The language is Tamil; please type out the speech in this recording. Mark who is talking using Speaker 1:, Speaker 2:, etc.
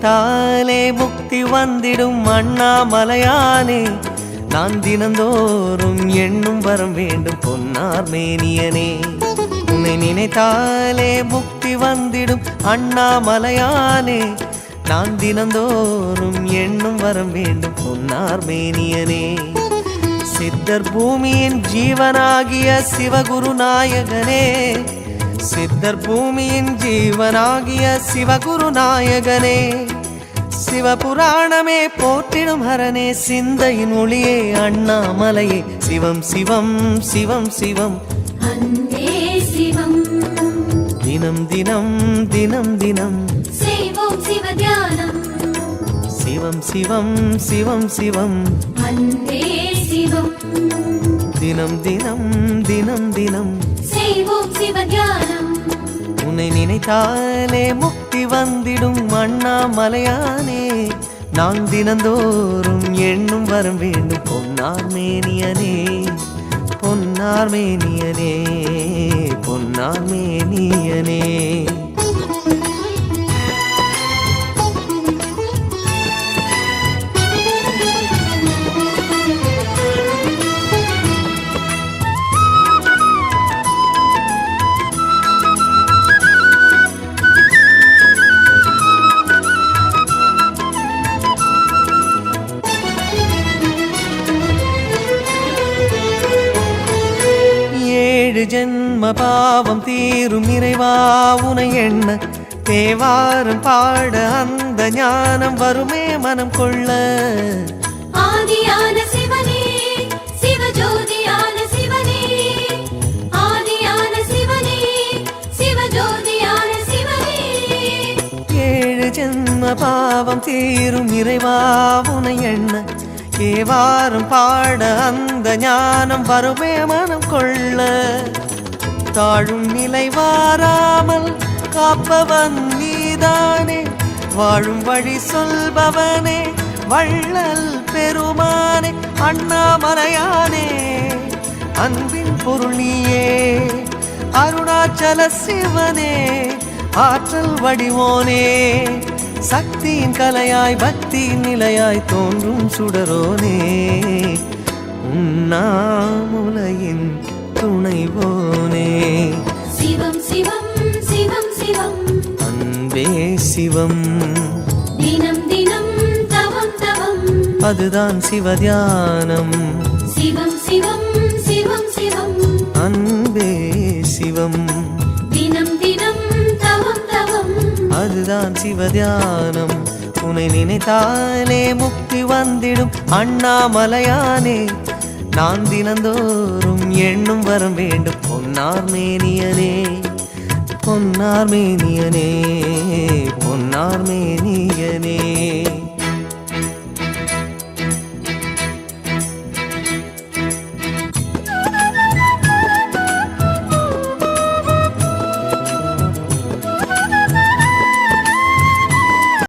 Speaker 1: நினைத்தாலே முக்தி வந்திடும் அண்ணாமலையானே, நான் தினந்தோறும் எண்ணும் வரம் வேண்டும் பொன்னார் மேனியனே. உன்னை நினைத்தாலே முக்தி வந்திடும் அண்ணாமலையானே, நான் தினந்தோறும் எண்ணும் வரம் வேண்டும் பொன்னார் மேனியனே. சித்தர் பூமியின் ஜீவனாகிய சிவகுரு நாயகனே, சித்தர் பூமியின் ஜீவனாகிய சிவகுரு நாயகனே, சிவபுராணமே போற்றிடும் ஹரனே, சிந்தையின் ஒளியே அண்ணாமலையே, சிவம் சிவம் சிவம் சிவம்
Speaker 2: அன்பே சிவம்.
Speaker 1: தினம் தினம் தினம் தினம்
Speaker 2: செய்வோம் சிவ தியானம்.
Speaker 1: சிவம் சிவம் சிவம் சிவம்
Speaker 2: அன்பே சிவம்.
Speaker 1: தினம் தினம் தினம் தினம்
Speaker 2: செய்வோம் சிவ தியானம்.
Speaker 1: உன்னை நினைத்தாலே முக்தி வந்திடும் அண்ணாமலையானே, நான் தினந்தோறும் எண்ணும் வரம் வேண்டும் பொன்னார் மேனியனே, பொன்னார் மேனியனே, பொன்னார் மேனியனே. ஜென்ம பாவம் தீரும் இறைவா உனை எண்ண, தேவாரம் பாட அந்த ஞானம் வருமே மனம் கொள்ள.
Speaker 2: ஆதியான சிவனே சிவஜோதியான சிவனே, ஆதியான சிவனே சிவஜோதியான சிவனே.
Speaker 1: 7 ஜென்ம பாவம் தீரும் இறைவா உனை எண்ண, தேவாரம் பாட அந்த ஞானம் வருமே மனம் கொள்ள. தாழும் நிலை வாராமல் காப்பவன் நீதானே, வாழும் வழி சொல்பவனே வள்ளல் பெருமானே, அண்ணாமலையானே அன்பின் பொருள் நீயே, அருணாச்சல சிவனே ஆற்றல் வடிவோனே, சக்தியின் கலையாய் பக்தியின் நிலையாய் தோன்றும் சுடரோனே, உண்ணாமுலையின் துணைவோனே.
Speaker 2: சிவம் சிவம் சிவம் சிவம்
Speaker 1: அன்பே சிவம்.
Speaker 2: தினம் தினம் தவம் தவம்
Speaker 1: அதுதான் சிவதியானம்.
Speaker 2: சிவம் சிவம் சிவம் சிவம்
Speaker 1: அன்பே சிவம்.
Speaker 2: தினம் தினம் தவம் தவம்
Speaker 1: அதுதான் சிவதியானம். உன்னை நினைத்தாலே முக்தி வந்திடும் அண்ணாமலையானே, நான் தினந்தோறும் எண்ணும் வரம் வேண்டும் பொன்னார் மேனியனே, பொன்னார் மேனியனே, பொன்னார் மேனியனே.